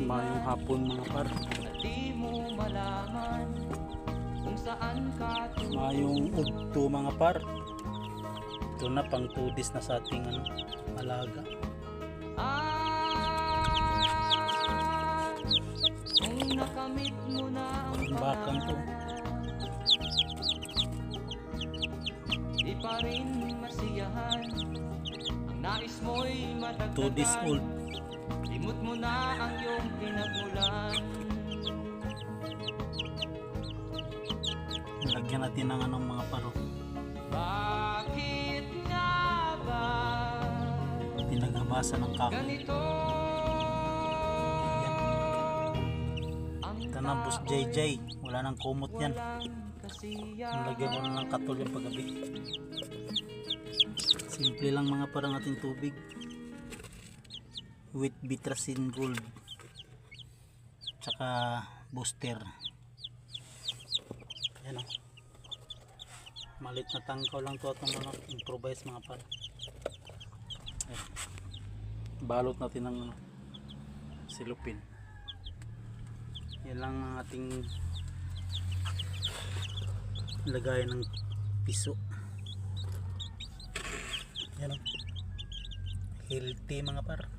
Mayong hapon mga par. Di mo malaman kung saan ka Mayong udto mga par. Ito na pang 2 days na sa ating alaga. kung nakamit mo na ang Bakang to. di pa rin masiyahan. Ang nais mo'y 2 days madagdagan. old. Limot mo na ang iyong pinagmulan. Lagyan natin ng mga paro. Bakit nga ba Pinaghabasan ng kahoy. ganito ang Tanabos JJ. Wala nang kumot yan. walang kasiyahan? Lagyan ko na ng katol yung paggabi. Simple lang mga parang ating tubig. With Bitrasin Gold. Tsaka booster. Yan o. Malit na tangkaw lang to itong improvise mga par. Ayan. Balot natin ng silupin. Yan lang ang ating lagay ng piso. Yan o. Healthy mga par.